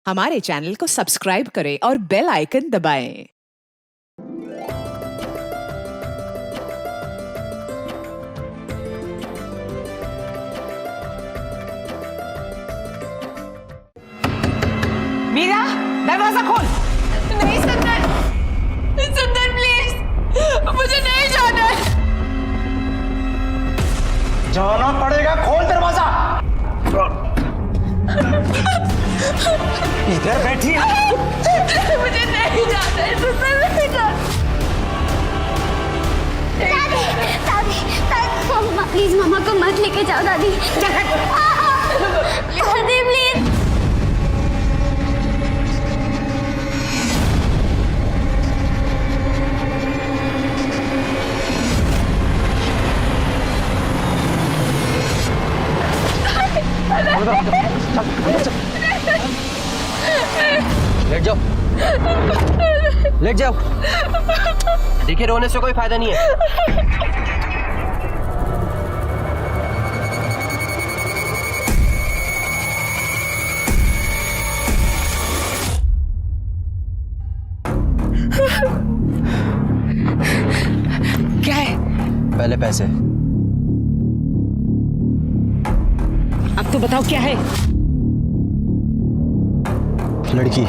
हमारे चैनल को सब्सक्राइब करें और बेल आइकन दबाएं। मीरा, दरवाजा खोल। नहीं सुंदर, सुंदर प्लीज, मुझे नहीं जाना है। जाना पड़ेगा, खोल दरवाजा। इधर बैठी है। मुझे नहीं जाना है, सुंदर नहीं जाना। दादी, दादी, मम्मा प्लीज मम्मा को मत लेके जाओ दादी। दादी प्लीज। लेट जाओ, लेट जाओ। देखिए, रोने से कोई फायदा नहीं है। क्या है? पहले पैसे। अब तो बताओ क्या है? लड़की।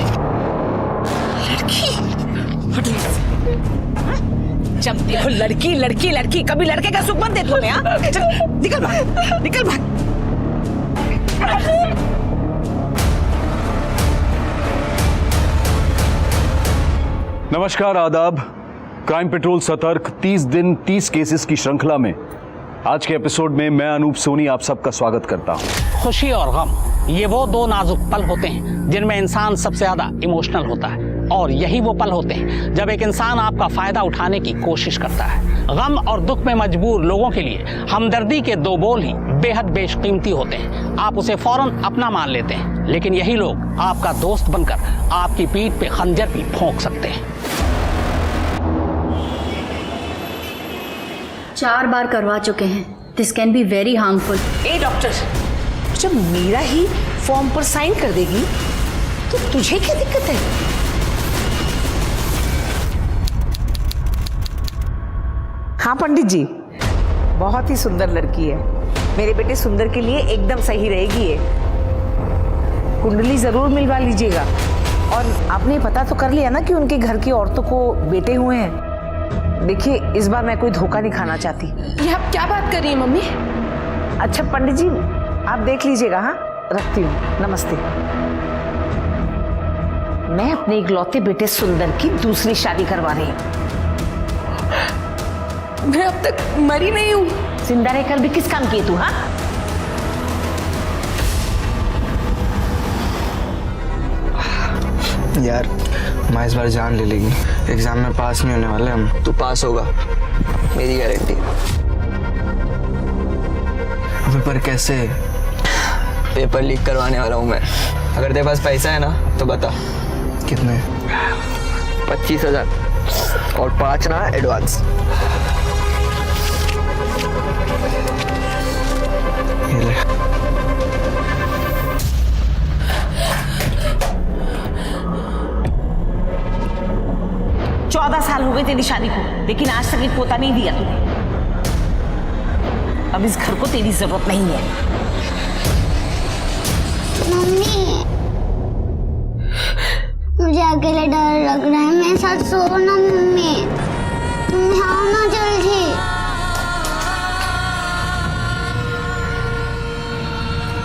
लड़की? जब देखो लड़की लड़की लड़की, कभी लड़के का सुख मत दे तुम्हें। हाँ, चल निकल भाग, निकल भाग। नमस्कार, आदाब। क्राइम पेट्रोल सतर्क 30 दिन 30 केसेस की श्रृंखला में आज के एपिसोड में मैं अनूप सोनी आप सबका स्वागत करता हूं। खुशी और गम, ये वो दो नाजुक पल होते हैं जिनमें इंसान सबसे ज्यादा इमोशनल होता है, और यही वो पल होते हैं जब एक इंसान आपका फायदा उठाने की कोशिश करता है। गम और दुख में मजबूर लोगों के लिए हमदर्दी के दो बोल ही बेहद बेशकीमती होते हैं। आप उसे फौरन अपना मान लेते हैं, लेकिन यही लोग आपका दोस्त बनकर आपकी पीठ पे खंजर भी भोंक सकते हैं। 4 बार करवा चुके हैं। This can be very harmful. A doctor, जब मीरा ही फॉर्म पर साइन कर देगी तो तुझे क्या दिक्कत है? हाँ पंडित जी, बहुत ही सुंदर लड़की है। मेरे बेटे सुंदर के लिए एकदम सही रहेगी ये। कुंडली जरूर मिलवा लीजिएगा। और आपने पता तो कर लिया ना कि उनके घर की औरतों को बेटे हुए हैं। देखिए, इस बार मैं कोई धोखा नहीं खाना चाहती। ये आप क्या बात कर रही हैं मम्मी? अच्छा पंडित जी, आप देख लीजिएगा। हाँ, रखती हूँ, नमस्ते। मैं अपने इकलौते बेटे सुंदर की दूसरी शादी करवा रही हूँ। मैं अब तक मरी नहीं हूँ। जिंदा रहकर भी किस काम की तू? हाँ, यार, माँ इस बार जान ले लेगी। एग्जाम में पास नहीं होने वाले हम। तू पास होगा, मेरी गारंटी। अबे पर कैसे? पेपर लीक करवाने वाला हूँ मैं। अगर तेरे पास पैसा है ना तो बता। कितने? 25,000 और 5 ना एडवांस। ये ले। चौदह साल हो गए तेरी शादी को, लेकिन आज तक एक पोता नहीं दिया तूने। अब इस घर को तेरी जरूरत नहीं है। मम्मी, मुझे अकेले डर लग रहा है। मेरे साथ सो ना मम्मी। तुम आओ ना जल्दी।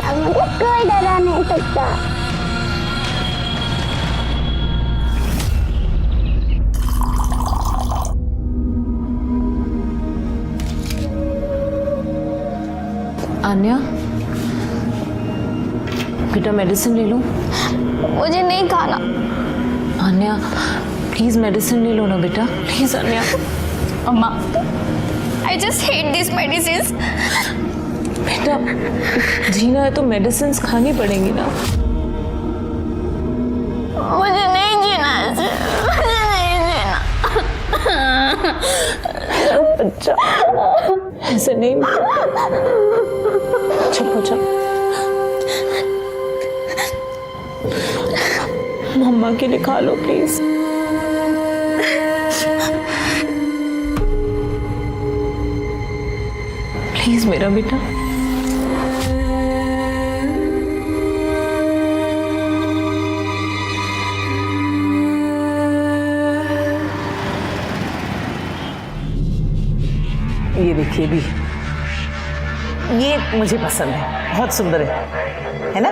अब मुझे कोई डरा नहीं सकता। अन्या, बेटा मेडिसिन ले लो। मुझे नहीं खाना। अन्या प्लीज मेडिसिन ले लो ना बेटा, प्लीज अन्या। अम्मा, I just hate these medicines. बेटा जीना है तो मेडिसिन खानी पड़ेंगी ना। मुझे नहीं जीना है, मुझे नहीं जीना। बच्चा ऐसे नहीं, चुप हो जा। मम्मा के लिए खा लो प्लीज। प्लीज मेरा बेटा। ये देखिए भी, ये मुझे पसंद है, बहुत सुंदर है ना?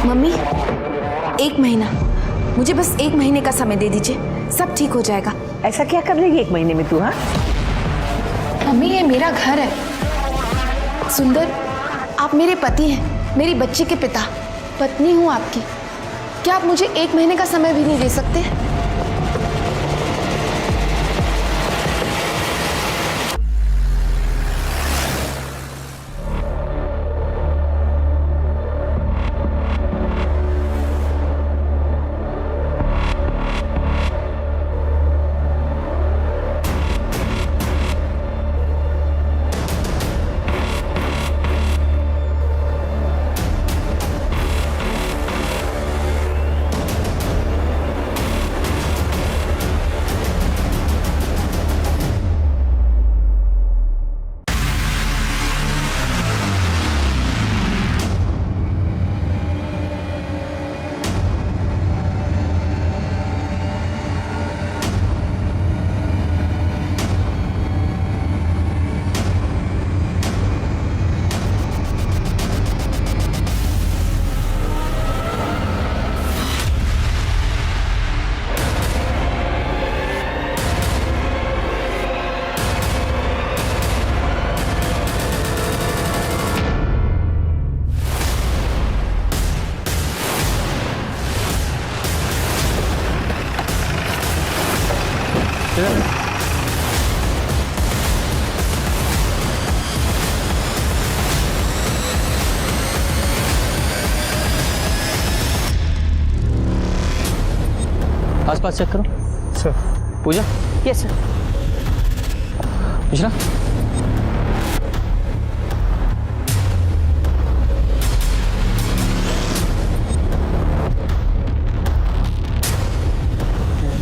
मम्मी 1 महीना, मुझे बस 1 महीने का समय दे दीजिए, सब ठीक हो जाएगा। ऐसा क्या कर लेगी 1 महीने में तू? हाँ मम्मी ये मेरा घर है। सुंदर, आप मेरे पति हैं, मेरी बच्ची के पिता, पत्नी हूँ आपकी। क्या आप मुझे 1 महीने का समय भी नहीं दे सकते? आसपास चेक करो। Sir. Pooja. Yes sir. Mishra.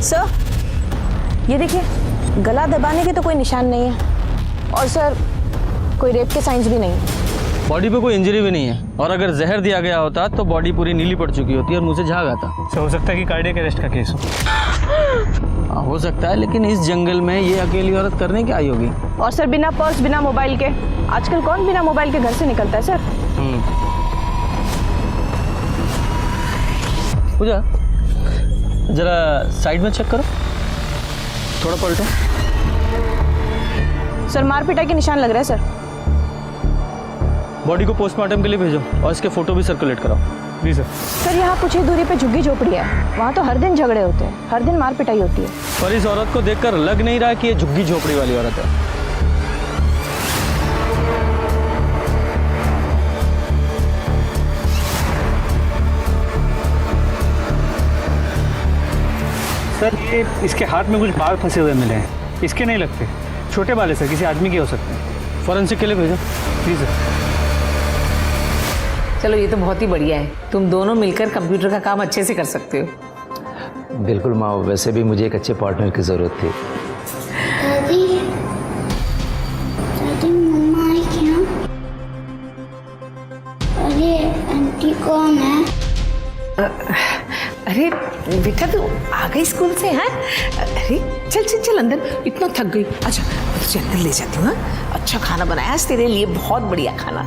Sir ये देखिए, गला दबाने के तो कोई निशान नहीं है और सर कोई रेप के साइंस भी नहीं है। बॉडी पे कोई इंजरी भी नहीं है, और अगर जहर दिया गया होता तो बॉडी पूरी नीली पड़ चुकी होती और मुंह से झाग आता। सर हो सकता है कि कार्डियक अरेस्ट का केस हो। हो सकता है, लेकिन इस जंगल में ये अकेली औरत करने क्या आई होगी? और सर बिना पर्स बिना मोबाइल के, आजकल कौन बिना मोबाइल के घर से निकलता है सर? पूजा जरा साइड में चेक करो, थोड़ा पलटो। सर मार पिटाई के निशान लग रहा है सर। बॉडी को पोस्टमार्टम के लिए भेजो और इसके फोटो भी सर्कुलेट कराओ। जी सर। सर यहाँ कुछ ही दूरी पे झुग्गी झोपड़ी है, वहाँ तो हर दिन झगड़े होते हैं, हर दिन मार पिटाई होती है। और इस औरत को देखकर लग नहीं रहा कि ये झुग्गी झोपड़ी वाली औरत है। सर ये इसके हाथ में कुछ बाल फंसे हुए मिले हैं, इसके नहीं लगते, छोटे बाल है सर, किसी आदमी के हो सकते हैं। फॉरेंसिक के लिए भेजो। जी सर। चलो ये तो बहुत ही बढ़िया है, तुम दोनों मिलकर कंप्यूटर का काम अच्छे से कर सकते हो। बिल्कुल माँ, वैसे भी मुझे एक अच्छे पार्टनर की ज़रूरत थी। दादी, दादी मम्मा आई क्या? अरे आंटी कौन है? अरे बेटा तू आ गई स्कूल से? हैं? अरे चल चल चल अंदर, इतना थक गई। अच्छा तुझे अंदर ले जाती हूँ। अच्छा खाना बनाया आज तेरे लिए, बहुत बढ़िया खाना।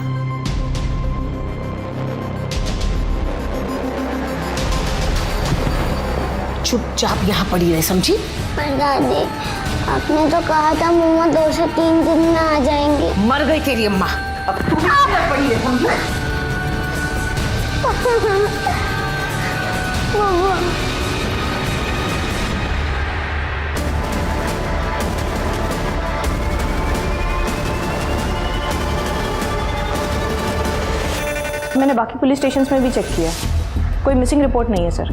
चुपचाप यहाँ पड़ी रहे, समझी? पर दादी आपने तो कहा था मम्मा 2 से 3 दिन में आ जाएंगी। मर गई तेरी अम्मा, अब तू भी अंदर पड़ी है, समझी? मैंने बाकी पुलिस स्टेशन में भी चेक किया, कोई मिसिंग रिपोर्ट नहीं है सर।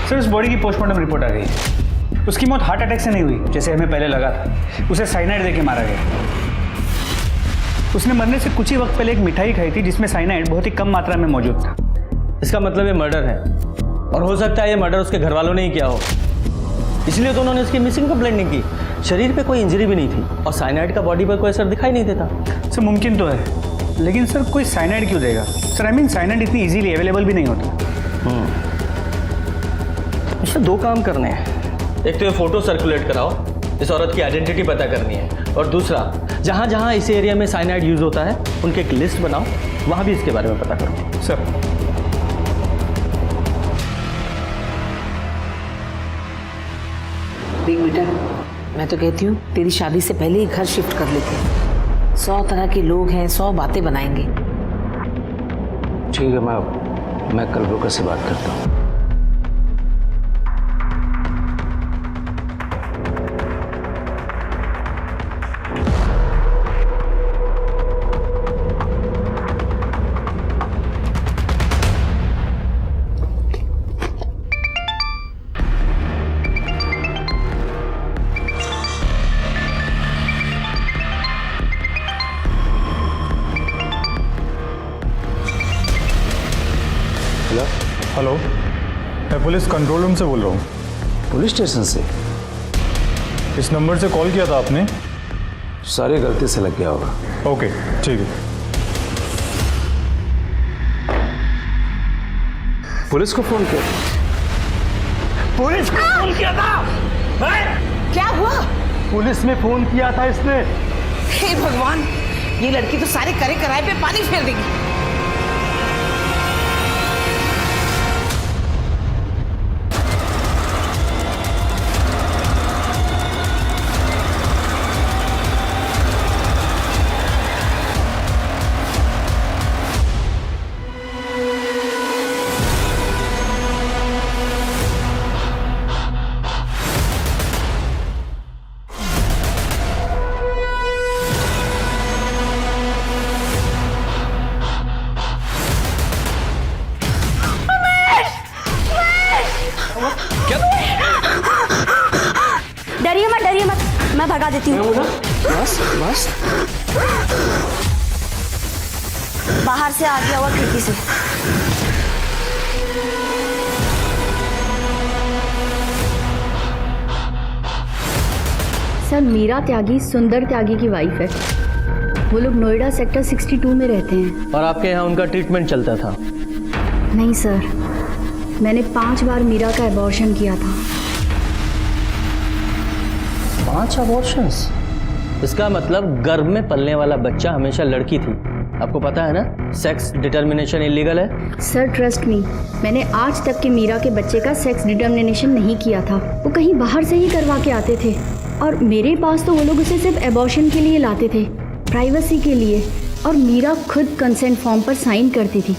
सर उस बॉडी की पोस्टमार्टम रिपोर्ट आ गई। उसकी मौत हार्ट अटैक से नहीं हुई जैसे हमें पहले लगा था, उसे साइनाइड देके मारा गया। उसने मरने से कुछ ही वक्त पहले एक मिठाई खाई थी जिसमें साइनाइड बहुत ही कम मात्रा में मौजूद था। इसका मतलब ये मर्डर है, और हो सकता है ये मर्डर उसके घर वालों ने ही किया हो, इसलिए तो उन्होंने उसकी मिसिंग कंप्लेंट नहीं की। शरीर पे कोई इंजरी भी नहीं थी और साइनाइड का बॉडी पर कोई असर दिखाई नहीं देता। सर मुमकिन तो है, लेकिन सर कोई साइनाइड क्यों देगा? सर आई मीन साइनाइड इतनी इजीली अवेलेबल भी नहीं होता। इससे दो काम करने हैं, एक तो ये फोटो सर्कुलेट कराओ, इस औरत की आइडेंटिटी पता करनी है, और दूसरा जहाँ जहाँ इस एरिया में साइनाइड यूज होता है उनकी एक लिस्ट बनाओ, वहाँ भी इसके बारे में पता करो। सर देख बेटा, मैं तो कहती हूँ तेरी शादी से पहले ही घर शिफ्ट कर लेते हैं। 100 तरह के लोग हैं, 100 बातें बनाएंगे। ठीक है, मैं कल ब्रोकर से बात करता हूँ। हेलो, मैं पुलिस कंट्रोल रूम से बोल रहा हूँ। पुलिस स्टेशन से? इस नंबर से कॉल किया था आपने? सारी गलती से लग गया होगा। ओके, ठीक है। पुलिस को फोन किया? पुलिस को फोन किया था? क्या हुआ? पुलिस में फोन किया था इसने। हे भगवान, ये लड़की तो सारे करे कराए पे पानी फेर देगी। डरिए मत, मैं भगा देती हूँ। बस बस, बाहर से आ गया हुआ खिड़की से। सर, मीरा त्यागी सुंदर त्यागी की वाइफ है। वो लोग नोएडा सेक्टर 62 में रहते हैं। और आपके यहाँ उनका ट्रीटमेंट चलता था? नहीं सर, मैंने 5 बार मीरा का एबॉर्शन किया था। 5 अबॉर्शंस? इसका मतलब गर्भ में पलने वाला बच्चा हमेशा लड़की थी। आपको पता है ना, सेक्स डिटर्मिनेशन इलीगल है। सर ट्रस्ट मी, मैंने आज तक के मीरा के बच्चे का सेक्स डिटर्मिनेशन नहीं किया था। वो कहीं बाहर से ही करवा के आते थे, और मेरे पास तो वो लोग उसे सिर्फ एबॉर्शन के लिए लाते थे, प्राइवेसी के लिए। और मीरा खुद कंसेंट फॉर्म पर साइन करती थी।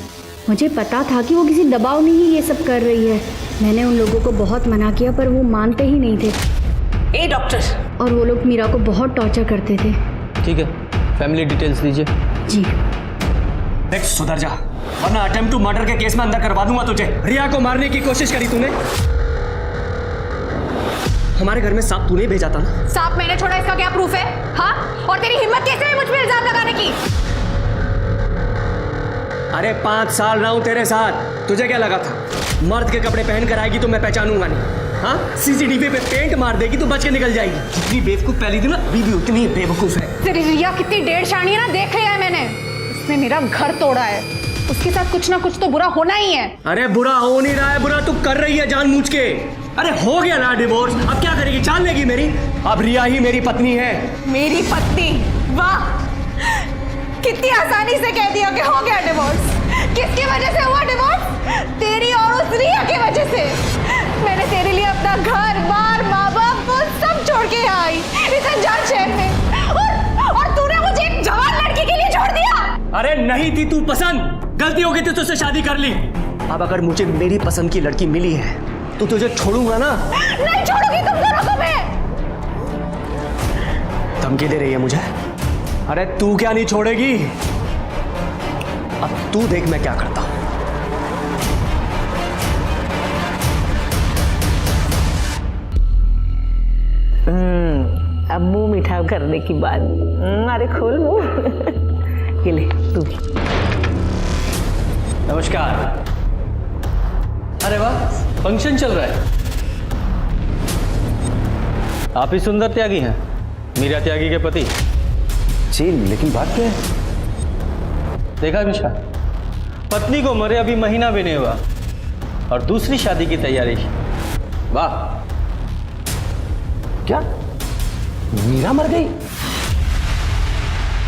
मुझे पता था कि वो किसी दबाव में ही ये सब कर रही है। मैंने उन लोगों को बहुत मना किया, पर वो मानते ही नहीं थे। ए डॉक्टर! और वो लोग मीरा को बहुत टॉर्चर करते थे। ठीक है, फैमिली डिटेल्स दीजिए। जी। देख सुधर जा, वरना अटेम्प्ट टू मर्डर के केस में अंदर करवा दूंगा तुझे। रिया को मारने की कोशिश करी तूने। हमारे घर में सांप तूने भेजा था ना? सांप मैंने छोड़ा, इसका क्या प्रूफ है? हाँ, और तेरी हिम्मत कैसे है मुझ पे इल्जाम लगाने की? अरे 5 साल रहा हूं तेरे साथ, तुझे क्या लगा था मर्द के कपड़े पहन कर आएगी तो मैं पहचानूंगा नहीं? हाँ, सीसीटीवी पे पेंट मार देगी तो बच के निकल जाएगी। जितनी बेवकूफ पहली थी ना, बीवी उतनी ही बेवकूफ है। तेरी रिया कितनी डेढ़ शानी है ना, देख लिया है मैंने। उसने मेरा घर तोड़ा है, उसके साथ कुछ ना कुछ तो बुरा होना ही है। अरे बुरा हो नहीं रहा है, बुरा तू कर रही है जानबूझ के। अरे हो गया ना डिवोर्स, अब क्या करेगी? जान लेगी मेरी? अब रिया ही मेरी पत्नी है। मेरी पत्नी? वाह, कितनी आसानी से कह दिया कि हो गया डिवोर्स। किसकी वजह से हुआ डिवोर्स? तेरी और उस रिया की वजह से। मैंने तेरे लिए अपना घर बार माँ बाप वो सब छोड़ के यहाँ आई इस अनजान शहर में, और तूने मुझे एक जवान लड़की के लिए छोड़ दिया। अरे नहीं थी तू पसंद, गलती हो गई थी, तुझसे शादी कर ली। अब अगर मुझे मेरी पसंद की लड़की मिली है तो तुझे छोड़ूंगा ना? नहीं छोड़ूंगी तुम दोनों को मैं। धमकी दे रही है मुझे? अरे तू क्या नहीं छोड़ेगी? अब तू देख मैं क्या करता हूं। अब मुंह मीठा करने की बात। अरे खोल मुंह। ये ले तू। नमस्कार। अरे वाह, फंक्शन चल रहा है। आप ही सुंदर त्यागी हैं, मीरा त्यागी के पति। जी, लेकिन बात क्या है? देखा मिश्रा, पत्नी को मरे अभी महीना भी नहीं हुआ और दूसरी शादी की तैयारी। वाह। क्या मीरा मर गई?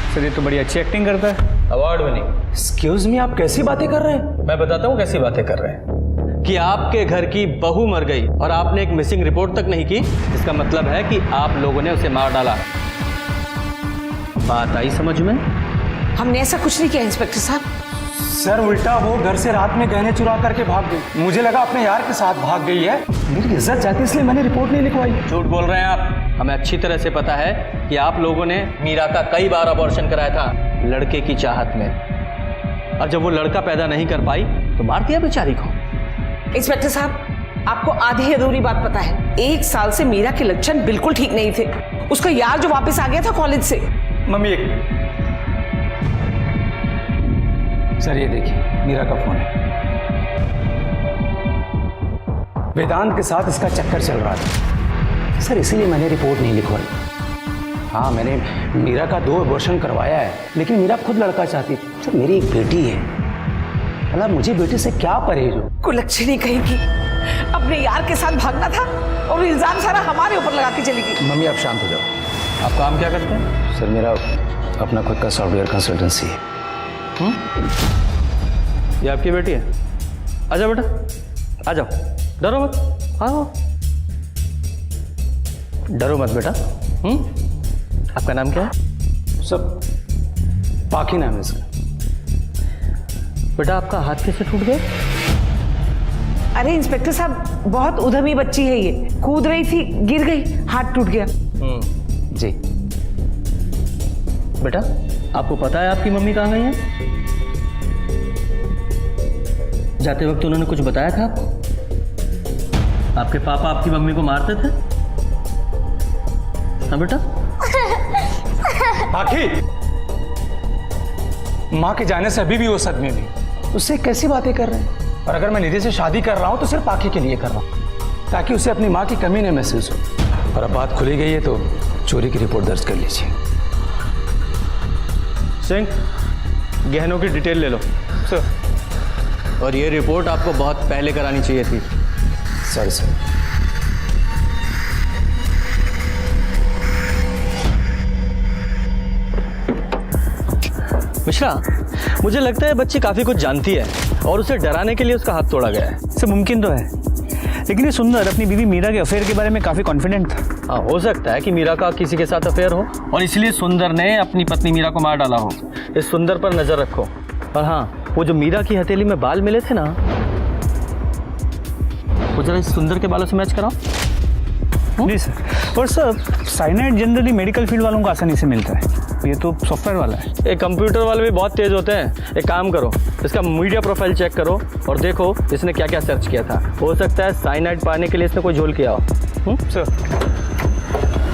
सर ये तो बड़ी अच्छी एक्टिंग करता है। Award winning. एक्सक्यूज मी, आप कैसी बातें कर रहे हैं? मैं बताता हूँ कैसी बातें कर रहे हैं। कि आपके घर की बहू मर गई और आपने एक मिसिंग रिपोर्ट तक नहीं की, इसका मतलब है कि आप लोगों ने उसे मार डाला। बात आई समझ में? हमने ऐसा कुछ नहीं किया इंस्पेक्टर साहब। सर उल्टा वो घर से रात में गहने चुरा करके भाग गई। मुझे लगा अपने यार के साथ भाग गई है। मेरी इज्जत जाती इसलिए मैंने रिपोर्ट नहीं लिखवाई। झूठ बोल रहे हैं आप। हमें अच्छी तरह से पता है कि आप लोगों ने मीरा का कई बार अबॉर्शन कराया था लड़के की चाहत में, और जब वो लड़का पैदा नहीं कर पाई तो मार दिया बेचारी को। इंस्पेक्टर साहब, आपको आधी अधूरी बात पता है। 1 साल से मीरा के लक्षण बिल्कुल ठीक नहीं थे। उसका यार जो वापस आ गया था कॉलेज से। मम्मी एक सर ये देखिए, मीरा का फोन है। वेदांत के साथ इसका चक्कर चल रहा था सर, इसीलिए मैंने रिपोर्ट नहीं लिखवाई। हाँ, मैंने मीरा का 2 अबॉर्शन करवाया है, लेकिन मीरा खुद लड़का चाहती थी। सर मेरी एक बेटी है, मतलब मुझे बेटी से क्या परहेज हो। कुलक्षणी कहेगी, अपने यार के साथ भागना था और इल्जाम सारा हमारे ऊपर लगा के चली गई। मम्मी आप शांत हो जाओ। आप काम क्या करते हैं? सर मेरा अपना खुद का सॉफ्टवेयर कंसल्टेंसी है। ये आपकी बेटी है? आजा बेटा, आ जाओ, डरो मत, आओ। डरो मत बेटा। आपका नाम क्या है? सब बाकी नाम है इसका। बेटा आपका हाथ कैसे टूट गया? अरे इंस्पेक्टर साहब, बहुत उद्यमी बच्ची है ये। कूद रही थी, गिर गई, हाथ टूट गया। जी। बेटा आपको पता है आपकी मम्मी कहाँ गई है? जाते वक्त उन्होंने कुछ बताया था आपको? आपके पापा आपकी मम्मी को मारते थे? हाँ बेटा? आखिर माँ के जाने से अभी भी वो सदमे में। उससे कैसी बातें कर रहे हैं? और अगर मैं निधि से शादी कर रहा हूं तो सिर्फ पाखी के लिए कर रहा हूं, ताकि उसे अपनी माँ की कमी न महसूस हो। और अब बात खुली गई है तो चोरी की रिपोर्ट दर्ज कर लीजिए। सिंह, गहनों की डिटेल ले लो। सर। और ये रिपोर्ट आपको बहुत पहले करानी चाहिए थी। Sorry sir. मिश्रा, मुझे लगता है बच्ची काफी कुछ जानती है और उसे डराने के लिए उसका हाथ तोड़ा गया है। सब मुमकिन तो है, लेकिन ये सुंदर अपनी बीवी मीरा के अफेयर के बारे में काफी कॉन्फिडेंट था। हाँ, हो सकता है कि मीरा का किसी के साथ अफेयर हो और इसलिए सुंदर ने अपनी पत्नी मीरा को मार डाला हो। इस सुंदर पर नजर रखो। और हाँ, वो जो मीरा की हथेली में बाल मिले थे ना, वो जरा इस सुंदर के बालों से मैच कराओ। जी सर। और sir, cyanide generally medical field वालों को आसानी से मिलता है, ये तो सॉफ्टवेयर वाला है। ये कंप्यूटर वाले भी बहुत तेज होते हैं। एक काम करो, इसका मीडिया प्रोफाइल चेक करो और देखो इसने क्या क्या सर्च किया था। हो सकता है साइनाइड पाने के लिए इसने कोई झोल किया हो। सर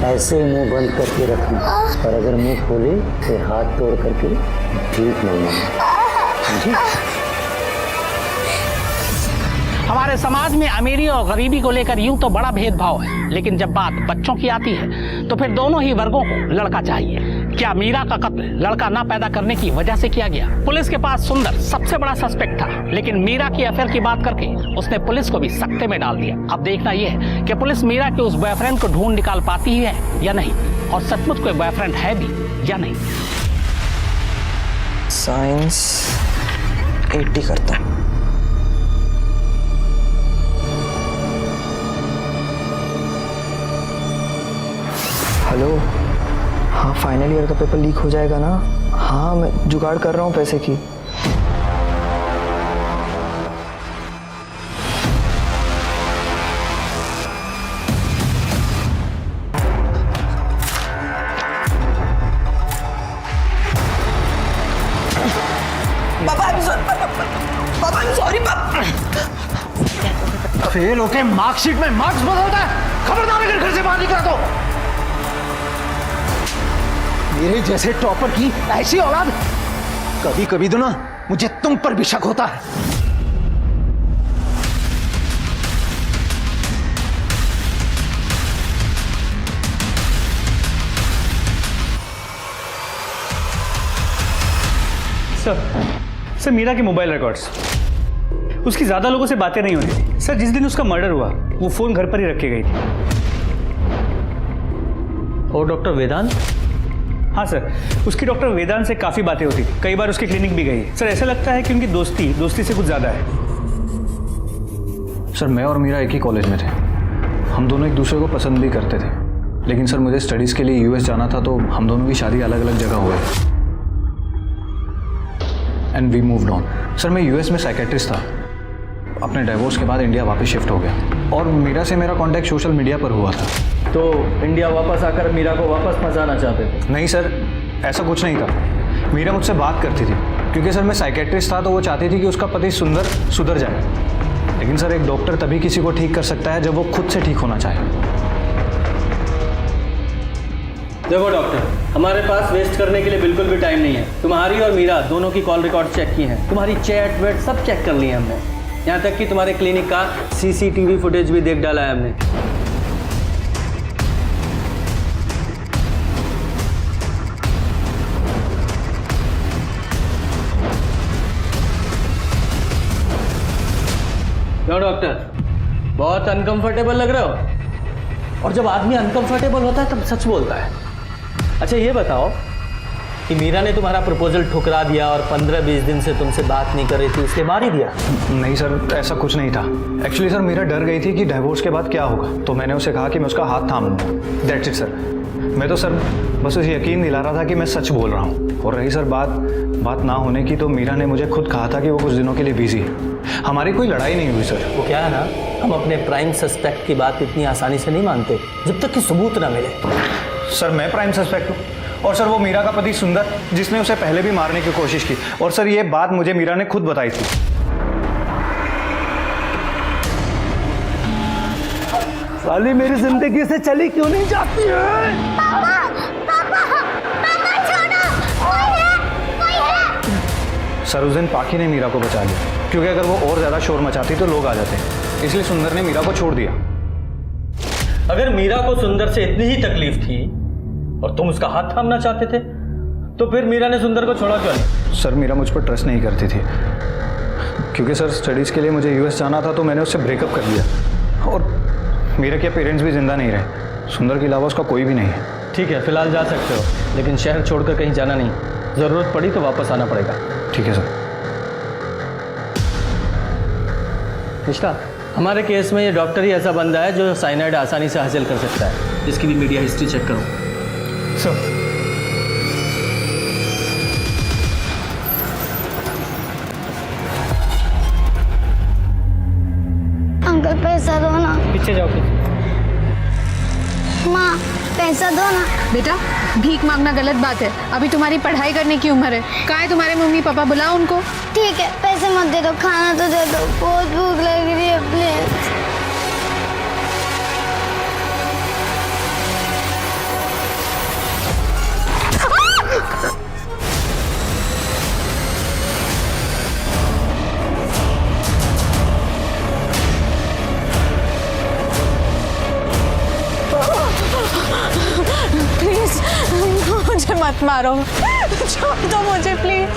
ऐसे मुंह बंद करके रखना, और अगर मुंह खोले तो हाथ तोड़ करके ठीक नहीं है। हमारे समाज में अमीरी और गरीबी को लेकर यूं तो बड़ा भेदभाव है, लेकिन जब बात बच्चों की आती है तो फिर दोनों ही वर्गों को लड़का चाहिए। क्या मीरा का कत्ल लड़का ना पैदा करने की वजह से किया गया? पुलिस के पास सुंदर सबसे बड़ा सस्पेक्ट था, लेकिन मीरा की अफेयर की बात करके उसने पुलिस को भी सकते में डाल दिया। अब देखना यह है कि पुलिस मीरा के उस बॉयफ्रेंड को ढूंढ निकाल पाती है या नहीं, और सचमुच कोई बॉयफ्रेंड है भी या नहीं। साइंस 80 करता हूँ। हेलो, हाँ फाइनल ईयर का पेपर लीक हो जाएगा ना? हाँ मैं जुगाड़ कर रहा हूँ पैसे की। फेल होके मार्कशीट में मार्क्स बदलता है, खबरदार अगर घर से बाहर निकला तो। मेरे जैसे टॉपर की ऐसी औलाद कभी कभी तो ना मुझे तुम पर भी शक होता है। सर मीरा के मोबाइल रिकॉर्ड्स, उसकी ज्यादा लोगों से बातें नहीं होती थी। सर जिस दिन उसका मर्डर हुआ वो फोन घर पर ही रख के गई थी। और डॉक्टर वेदांत? हाँ सर, उसकी डॉक्टर वेदांत से काफी बातें होती थी, कई बार उसकी क्लिनिक भी गई है। सर ऐसा लगता है कि उनकी दोस्ती से कुछ ज्यादा है। सर मैं और मीरा एक ही कॉलेज में थे, हम दोनों एक दूसरे को पसंद भी करते थे, लेकिन सर मुझे स्टडीज़ के लिए यूएस जाना था तो हम दोनों की शादी अलग अलग जगह हो गई and we moved on. Sir मैं यूएस में साइकेट्रिस्ट था, अपने डिवोर्स के बाद इंडिया वापस शिफ्ट हो गया और मीरा से मेरा कांटेक्ट सोशल मीडिया पर हुआ था। तो इंडिया वापस आकर मीरा को वापस फंसाना चाहते थे? नहीं सर, ऐसा कुछ नहीं था। मीरा मुझसे बात करती थी, क्योंकि सर मैं साइकेट्रिस्ट था तो वो चाहती थी कि उसका पति सुंदर सुधर जाए। लेकिन सर एक डॉक्टर तभी किसी को ठीक कर सकता है जब वो खुद से ठीक होना चाहे। देखो डॉक्टर, हमारे पास वेस्ट करने के लिए बिल्कुल भी टाइम नहीं है। तुम्हारी और मीरा दोनों की कॉल रिकॉर्ड चेक की हैं, तुम्हारी चैट वेट सब चेक कर ली है हमने, यहाँ तक कि तुम्हारे क्लिनिक का सीसीटीवी फुटेज भी देख डाला है हमने। क्यों डॉक्टर, बहुत अनकंफर्टेबल लग रहे हो? और जब आदमी अनकंफर्टेबल होता है तब सच बोलता है। अच्छा ये बताओ कि मीरा ने तुम्हारा प्रपोजल ठुकरा दिया और 15-20 दिन से तुमसे बात नहीं कर रही थी, इसलिए मार ही दिया? नहीं सर, ऐसा कुछ नहीं था। एक्चुअली सर मीरा डर गई थी कि डिवोर्स के बाद क्या होगा, तो मैंने उसे कहा कि मैं उसका हाथ थाम लूँगा। That's it sir. मैं तो सर बस उसे यकीन दिला रहा था कि मैं सच बोल रहा हूँ। और रही सर बात ना होने की, तो मीरा ने मुझे खुद कहा था कि वो कुछ दिनों के लिए बिजी है। हमारी कोई लड़ाई नहीं हुई सर। वो क्या है ना, हम अपने प्राइम सस्पेक्ट की बात इतनी आसानी से नहीं मानते जब तक कि सबूत ना मिले। सर मैं प्राइम सस्पेक्ट हूँ, और सर वो मीरा का पति सुंदर, जिसने उसे पहले भी मारने की कोशिश की। और सर ये बात मुझे मीरा ने खुद बताई थी। साली मेरी जिंदगी से चली क्यों नहीं जाती है? सर उस दिन पाखी ने मीरा को बचा लिया, क्योंकि अगर वो और ज्यादा शोर मचाती तो लोग आ जाते, इसलिए सुंदर ने मीरा को छोड़ दिया। अगर मीरा को सुंदर से इतनी ही तकलीफ थी और तुम उसका हाथ थामना चाहते थे, तो फिर मीरा ने सुंदर को छोड़ा क्यों नहीं? सर मीरा मुझ पर ट्रस्ट नहीं करती थी, क्योंकि सर स्टडीज़ के लिए मुझे यूएस जाना था, तो मैंने उससे ब्रेकअप कर लिया। और मीरा के पेरेंट्स भी जिंदा नहीं रहे, सुंदर के अलावा उसका कोई भी नहीं है। ठीक है, फिलहाल जा सकते हो, लेकिन शहर छोड़कर कहीं जाना नहीं, ज़रूरत पड़ी तो वापस आना पड़ेगा। ठीक है सर। निष्ठा, हमारे केस में ये डॉक्टर ही ऐसा बंदा है जो साइनाइड आसानी से हासिल कर सकता है, जिसकी भी मीडिया हिस्ट्री चेक करो। सर अंकल पैसा दो ना। पीछे जाओ। माँ पैसा दो ना। बेटा भीख मांगना गलत बात है, अभी तुम्हारी पढ़ाई करने की उम्र है। कहाँ है तुम्हारे मम्मी पापा, बुलाओ उनको। ठीक है, पैसे मत दे दो, खाना तो दे दो, बहुत भूख लग रही है प्लीज। प्लीज मुझे मत मारो, छोड़ दो मुझे प्लीज।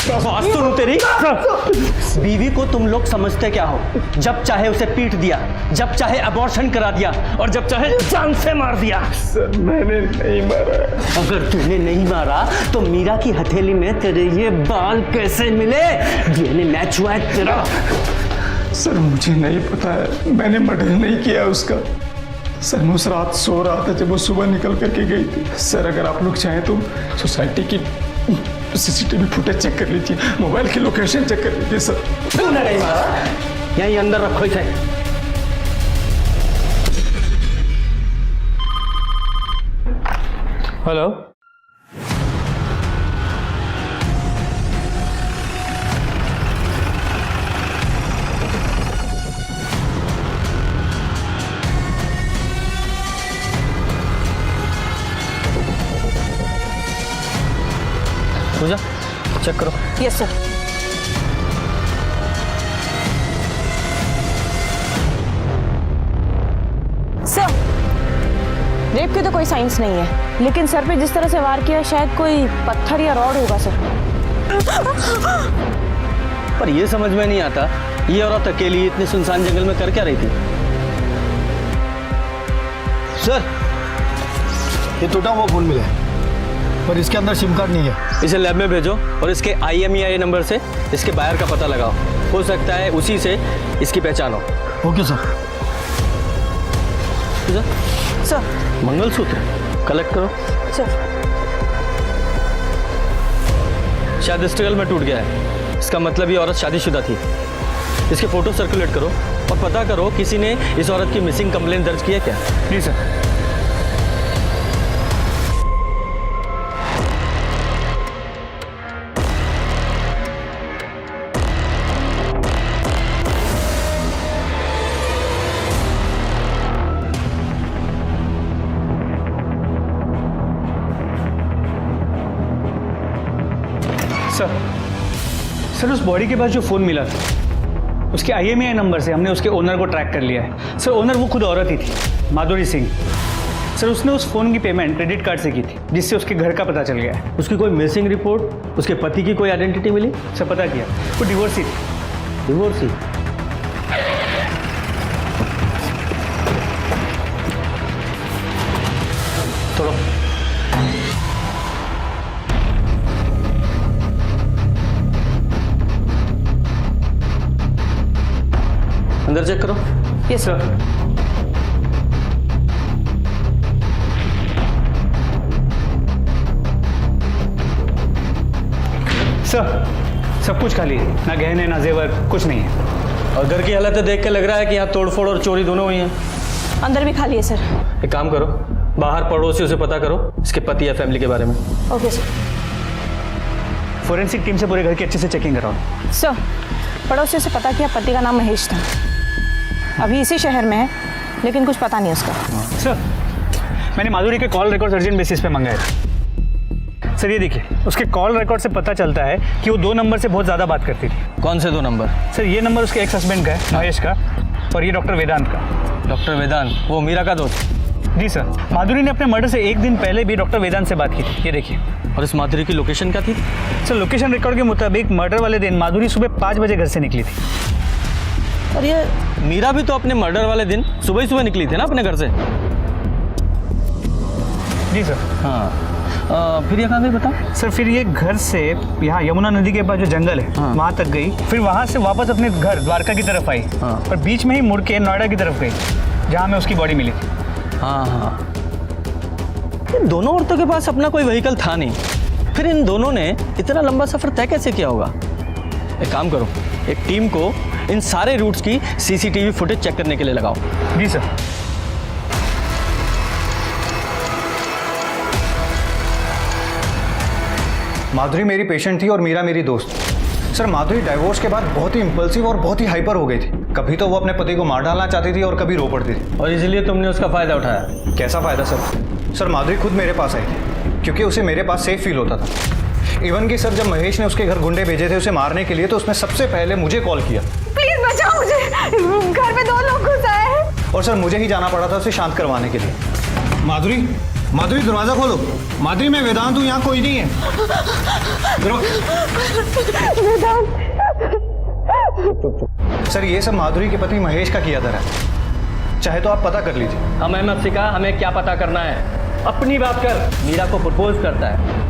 बात सुनो तेरी। बीवी को तुम लोग समझते क्या हो? जब चाहे उसे पीट दिया, जब चाहे अबॉर्शन करा दिया, और जब चाहे जान से मार दिया। सर मैंने नहीं मारा। अगर तूने नहीं मारा तो मीरा की हथेली में तेरे ये बाल कैसे मिले? डीएनए मैच हुआ है तेरा। सर मुझे नहीं पता है, मैंने मर्डर नहीं किया उसका। सर मैं उस रात सो रहा था जब वो सुबह निकल करके गई थी। सर अगर आप लोग चाहें तो सोसाइटी की सीसीटीवी फुटेज चेक कर लीजिए, मोबाइल की लोकेशन चेक कर लीजिए। सर तूने नहीं मारा, यहीं अंदर रखो इसे। हेलो, चेक करो। Yes sir. सर, रेप के तो कोई साइंस नहीं है, लेकिन सर पे जिस तरह से वार किया शायद कोई पत्थर या रॉड होगा सर। पर ये समझ में नहीं आता, ये औरत अकेली इतने सुनसान जंगल में कर क्या रही थी? सर, ये टूटा हुआ फोन मिला है, पर इसके अंदर सिम कार्ड नहीं है। इसे लैब में भेजो और इसके IMEI नंबर से इसके बायर का पता लगाओ। हो सकता है उसी से इसकी पहचान हो। Okay sir. Sir. Mangalsutra collect करो। सर। शायद स्ट्रगल में टूट गया है, इसका मतलब ये औरत शादीशुदा थी। इसके फोटो सर्कुलेट करो और पता करो किसी ने इस औरत की मिसिंग कंप्लेंट दर्ज किया क्या। जी सर। सर, उस बॉडी के पास जो फ़ोन मिला था उसके IMEI नंबर से हमने उसके ओनर को ट्रैक कर लिया है। सर, ओनर वो खुद औरत ही थी, माधुरी सिंह। सर, उसने उस फ़ोन की पेमेंट क्रेडिट कार्ड से की थी, जिससे उसके घर का पता चल गया है। उसकी कोई मिसिंग रिपोर्ट, उसके पति की कोई आइडेंटिटी मिली? सर, पता किया, वो डिवोर्सी थी। डिवोर्सी? थोड़ा अंदर चेक करो। Yes sir. सर, सब कुछ खाली है, ना गहने ना जेवर, कुछ नहीं है। और घर की हालत देख के लग रहा है कि यहाँ तोड़फोड़ और चोरी दोनों हुई हैं। अंदर भी खाली है सर। एक काम करो, बाहर पड़ोसियों से पता करो इसके पति या फैमिली के बारे में। Okay sir. फोरेंसिक टीम से पूरे घर की अच्छे से चेकिंग कराओ। सर, पड़ोसियों से पता किया, पति का नाम महेश था, अभी इसी शहर में है, लेकिन कुछ पता नहीं उसका। सर, मैंने माधुरी के कॉल रिकॉर्ड अर्जेंट बेसिस पे मंगाए थे। सर, ये देखिए, उसके कॉल रिकॉर्ड से पता चलता है कि वो 2 नंबर से बहुत ज़्यादा बात करती थी। कौन से 2 नंबर? सर, ये नंबर उसके एक्स हस्बैंड का है, महेश का, और ये डॉक्टर वेदांत का। डॉक्टर वेदांत, वो मीरा का दोस्त? जी सर। माधुरी ने अपने मर्डर से 1 दिन पहले भी डॉक्टर वेदांत से बात की थी, ये देखिए। और इस माधुरी की लोकेशन क्या थी? सर, लोकेशन रिकॉर्ड के मुताबिक मर्डर वाले दिन माधुरी सुबह 5 बजे घर से निकली थी। और ये मीरा भी तो अपने मर्डर वाले दिन सुबह ही सुबह निकली थी ना अपने घर से? जी सर। हाँ, फिर ये कहाँ गई बताओ? सर, फिर ये घर से यहाँ यमुना नदी के पास जो जंगल है, हाँ। वहाँ तक गई, फिर वहाँ से वापस अपने घर द्वारका की तरफ आई, हाँ। और बीच में ही मुड़ के नोएडा की तरफ गई, जहाँ में उसकी बॉडी मिली थी। हाँ, इन दोनों औरतों के पास अपना कोई व्हीकल था नहीं, फिर इन दोनों ने इतना लंबा सफर तय कैसे किया होगा? एक काम करो, एक टीम को इन सारे रूट्स की CCTV फुटेज चेक करने के लिए लगाओ। जी सर। माधुरी मेरी पेशेंट थी और मीरा मेरी दोस्त। सर, माधुरी डाइवोर्स के बाद बहुत ही इम्पल्सिव और बहुत ही हाइपर हो गई थी। कभी तो वो अपने पति को मार डालना चाहती थी और कभी रो पड़ती थी। और इसीलिए तुमने उसका फायदा उठाया? कैसा फायदा सर? सर, माधुरी खुद मेरे पास आई थी क्योंकि उसे मेरे पास सेफ फील होता था। इवन कि सर, जब महेश ने उसके घर गुंडे भेजे थे उसे मारने के लिए, तो उसने सबसे पहले मुझे कॉल किया। प्लीज बचाओ मुझे, घर में 2 लोग घुस आए हैं। और सर, मुझे ही जाना पड़ा था उसे शांत करवाने के लिए। माधुरी, माधुरी दरवाजा खोलो। माधुरी, मैं वेदांत हूँ, यहाँ कोई नहीं है। सर, ये सब माधुरी के पति महेश का किया था, चाहे तो आप पता कर लीजिए। हमें मत सिखा, हमें क्या पता करना है, अपनी बात कर। मीरा को प्रपोज करता है,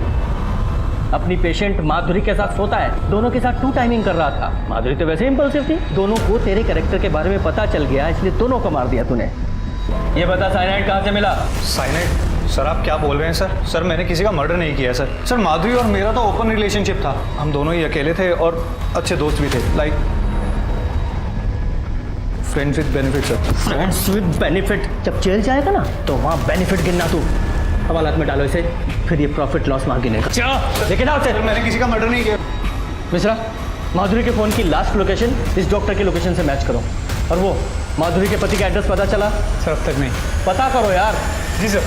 अपनी पेशेंट माधुरी के साथ सोता है, दोनों के साथ 2 टाइमिंग कर रहा था। माधुरी तो वैसे इंपल्सिव थी, दोनों को तेरे कैरेक्टर के बारे में पता चल गया, इसलिए दोनों को मार दिया तूने। ये बता, साइनाइड कहाँ से मिला? साइनाइड? सर, आप क्या बोल रहे हैं सर? सर, मैंने किसी का मर्डर नहीं किया सर। सर, माधुरी और मेरा तो ओपन रिलेशनशिप था, हम दोनों ही अकेले थे और अच्छे दोस्त भी थे, like friends with benefit sir. Friends with benefit? जब जेल जाएगा ना तो वहाँ बेनिफिट गिनना तू। हवालात में डालो इसे, फिर ये प्रॉफिट लॉस वहाँ गिनेगा। लेकिन आओ सर, मैंने किसी का मर्डर नहीं किया। मिश्रा, माधुरी के फ़ोन की लास्ट लोकेशन इस डॉक्टर की लोकेशन से मैच करो। और वो माधुरी के पति का एड्रेस पता चला? सर, अब तक नहीं। पता करो यार। जी सर।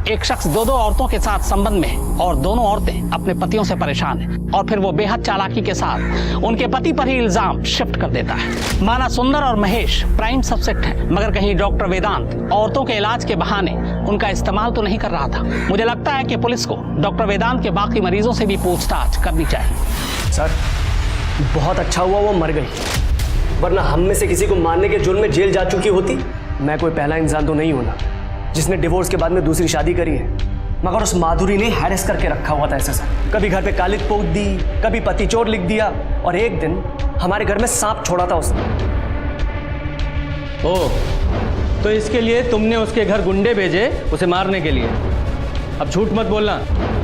एक शख्स दो औरतों के साथ संबंध में है और दोनों औरतें अपने पतियों से परेशान हैं और फिर वो बेहद चालाकी के साथ उनके पति पर ही इल्जाम शिफ्ट कर देता है। माना सुंदर और महेश प्राइम सब्जेक्ट है, मगर कहीं डॉक्टर वेदांत औरतों के इलाज के बहाने उनका इस्तेमाल तो नहीं कर रहा था। मुझे लगता है कि पुलिस को डॉक्टर वेदांत के बाकी मरीजों से भी पूछताछ करनी चाहिए। सर, बहुत अच्छा हुआ वो मर गई, वरना हम में से किसी को मारने के जुर्म में जेल जा चुकी होती। मैं कोई पहला इंसान तो नहीं हूं ना जिसने डिवोर्स के बाद में दूसरी शादी करी है, मगर उस माधुरी ने हैरेस करके रखा हुआ था ऐसा सर। कभी घर पे कालिक पोत दी, कभी पति चोर लिख दिया, और एक दिन हमारे घर में सांप छोड़ा था उसने। ओह, तो इसके लिए तुमने उसके घर गुंडे भेजे उसे मारने के लिए। अब झूठ मत बोलना,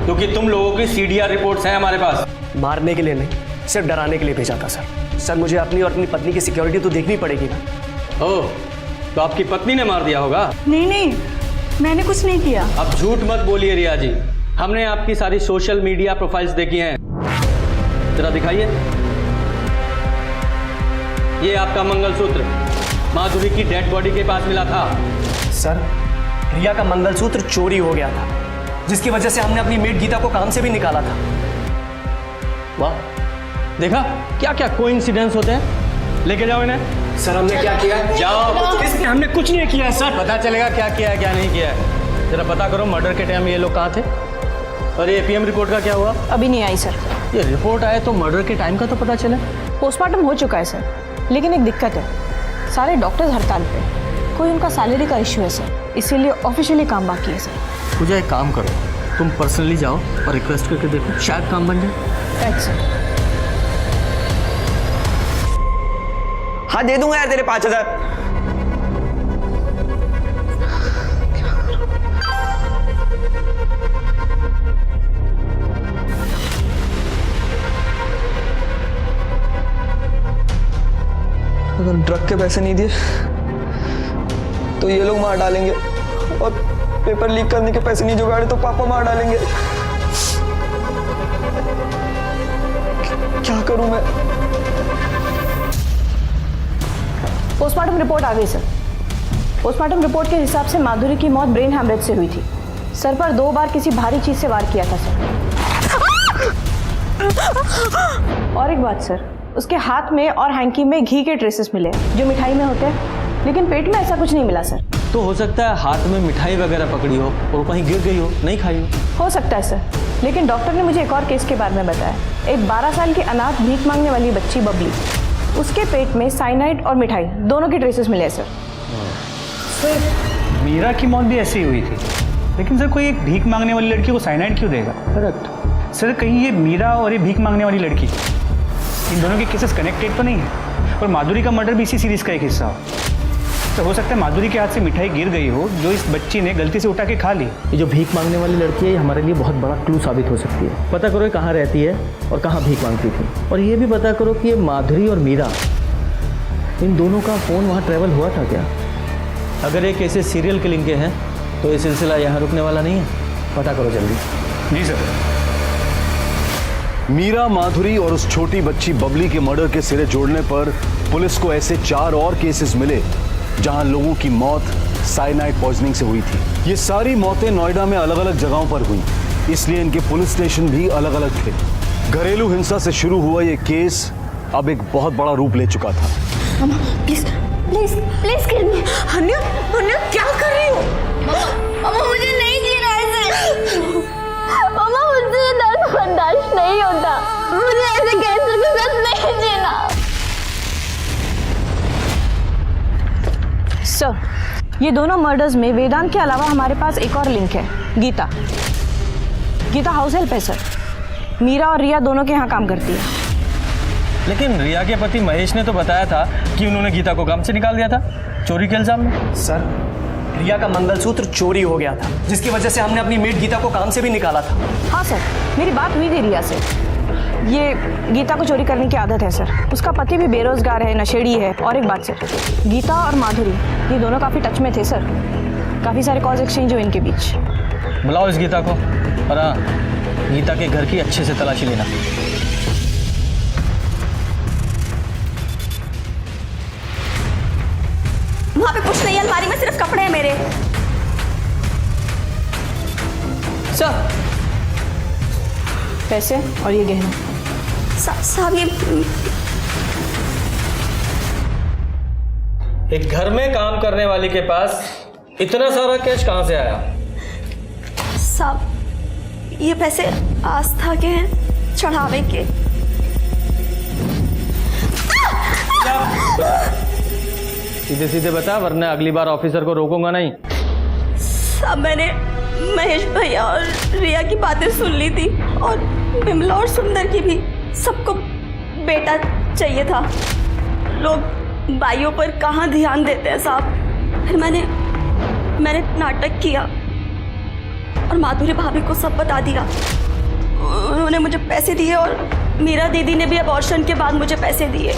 क्योंकि तुम लोगों की सीडीआर रिपोर्ट्स हैं हमारे पास। मारने के लिए नहीं, सिर्फ डराने के लिए भेजा था सर। सर, मुझे अपनी और अपनी पत्नी की सिक्योरिटी तो देखनी पड़ेगी ना। ओह, तो आपकी पत्नी ने मार दिया होगा? नहीं, मैंने कुछ नहीं किया। अब झूठ मत बोलिए रिया जी, हमने आपकी सारी सोशल मीडिया प्रोफाइल्स देखी हैं। जरा दिखाइए। ये आपका मंगलसूत्र माधुरी की डेड बॉडी के पास मिला था। सर, रिया का मंगलसूत्र चोरी हो गया था, जिसकी वजह से हमने अपनी मेड गीता को काम से भी निकाला था। वाह, देखा क्या क्या कोइंसिडेंस होते हैं। लेके जाओ इन्हें। सर, हमने क्या किया? जाओ। इसमें हमने कुछ नहीं किया है सर। पता चलेगा क्या किया है क्या नहीं किया है। जरा पता करो मर्डर के टाइम ये लोग कहाँ थे। और ये एपीएम रिपोर्ट का क्या हुआ? अभी नहीं आई सर। ये रिपोर्ट आए तो मर्डर के टाइम का तो पता चले। पोस्टमार्टम हो चुका है सर, लेकिन एक दिक्कत है, सारे डॉक्टर्स हड़ताल पे, कोई उनका सैलरी का इश्यू है सर, इसीलिए ऑफिशियली काम बाकी है सर। पूजा, एक काम करो, तुम पर्सनली जाओ और रिक्वेस्ट करके देखो, शायद काम बन जाए। Right sir. हाँ, दे दूंगा यार तेरे 5,000। अगर ड्रग के पैसे नहीं दिए तो ये लोग मार डालेंगे, और पेपर लीक करने के पैसे नहीं जुगाड़े तो पापा मार डालेंगे। क्या करूं मैं? पोस्टमार्टम रिपोर्ट आ गई सर। पोस्टमार्टम रिपोर्ट के हिसाब से माधुरी की मौत ब्रेन हैमरेज से हुई थी। सर पर 2 बार किसी भारी चीज से वार किया था सर। और एक बात सर, उसके हाथ में और हैंकी में घी के ट्रेसेस मिले जो मिठाई में होते हैं, लेकिन पेट में ऐसा कुछ नहीं मिला सर। तो हो सकता है हाथ में मिठाई वगैरह पकड़ी हो और कहीं गिर गई हो, नहीं खाई हो सकता है सर, लेकिन डॉक्टर ने मुझे एक और केस के बारे में बताया। एक 12 साल की अनाथ भीख मांगने वाली बच्ची बबली, उसके पेट में साइनाइड और मिठाई दोनों के ट्रेसेस मिले हैं सर। सर, मीरा की मौत भी ऐसी ही हुई थी, लेकिन सर कोई एक भीख मांगने वाली लड़की को साइनाइड क्यों देगा? करेक्ट सर, कहीं ये मीरा और ये भीख मांगने वाली लड़की, इन दोनों के केसेस कनेक्टेड तो नहीं है? और माधुरी का मर्डर भी इसी सीरीज का एक हिस्सा हो। तो हो सकता है माधुरी के हाथ से मिठाई गिर गई हो जो इस बच्ची ने गलती से उठा के खा ली। ये जो भीख मांगने वाली लड़की है, ये हमारे लिए बहुत बड़ा क्लू साबित हो सकती है। पता करो ये कहाँ रहती है और कहाँ भीख मांगती थी, और ये भी पता करो कि ये माधुरी और मीरा, इन दोनों का फ़ोन वहाँ ट्रैवल हुआ था क्या। अगर ये केसेस सीरियल किलिंग के हैं तो ये सिलसिला यहाँ रुकने वाला नहीं है। पता करो जल्दी। जी सर। मीरा, माधुरी और उस छोटी बच्ची बबली के मर्डर के सिरे जोड़ने पर पुलिस को ऐसे 4 और केसेस मिले जहां लोगों की मौत साइनाइड पॉइजनिंग से हुई थी। ये सारी मौतें नोएडा में अलग अलग जगहों पर हुई, इसलिए इनके पुलिस स्टेशन भी अलग अलग थे। घरेलू हिंसा से शुरू हुआ ये केस अब एक बहुत बड़ा रूप ले चुका था। मम्मा प्लीज प्लीज प्लीज किल मी। हन्या, हन्या क्या कर रही हो? मम्मा मुझे नहीं जीना ऐसे। मम्मा मुझे दर्द बर्दाश्त नहीं होता, मुझे ऐसे कैंसर के साथ नहीं जीना। सर, ये दोनों मर्डर्स में वेदांत के अलावा हमारे पास एक और लिंक है, गीता। गीता हाउस हेल्प है सर। मीरा और रिया दोनों के यहाँ काम करती है। लेकिन रिया के पति महेश ने तो बताया था कि उन्होंने गीता को काम से निकाल दिया था चोरी के इल्जाम में। सर, रिया का मंगलसूत्र चोरी हो गया था, जिसकी वजह से हमने अपनी मेड गीता को काम से भी निकाला था। हाँ सर, मेरी बात हुई थी रिया से। ये गीता को चोरी करने की आदत है सर। उसका पति भी बेरोजगार है, नशेड़ी है। और एक बात सर, गीता और माधुरी ये दोनों काफ़ी टच में थे सर। काफ़ी सारे कॉल्स एक्सचेंज हुए इनके बीच। बुलाओ इस गीता को, और हाँ, गीता के घर की अच्छे से तलाशी लेना। वहाँ पे कुछ नहीं है, अलमारी में सिर्फ कपड़े हैं मेरे। सर, पैसे और ये गहना। साहब ये एक घर में काम करने वाली के पास इतना सारा कैश कहां से आया? साहब ये पैसे आस्था के हैं, चढ़ावे के। सीधे सीधे बता, वरना अगली बार ऑफिसर को रोकूंगा नहीं। साहब मैंने महेश भैया और रिया की बातें सुन ली थी, और बिमला और सुंदर की भी। सबको बेटा चाहिए था। लोग भाइयों पर कहाँ ध्यान देते हैं साहब। फिर मैंने नाटक किया और माधुरी भाभी को सब बता दिया। उन्होंने मुझे पैसे दिए और मीरा दीदी ने भी अबॉर्शन के बाद मुझे पैसे दिए।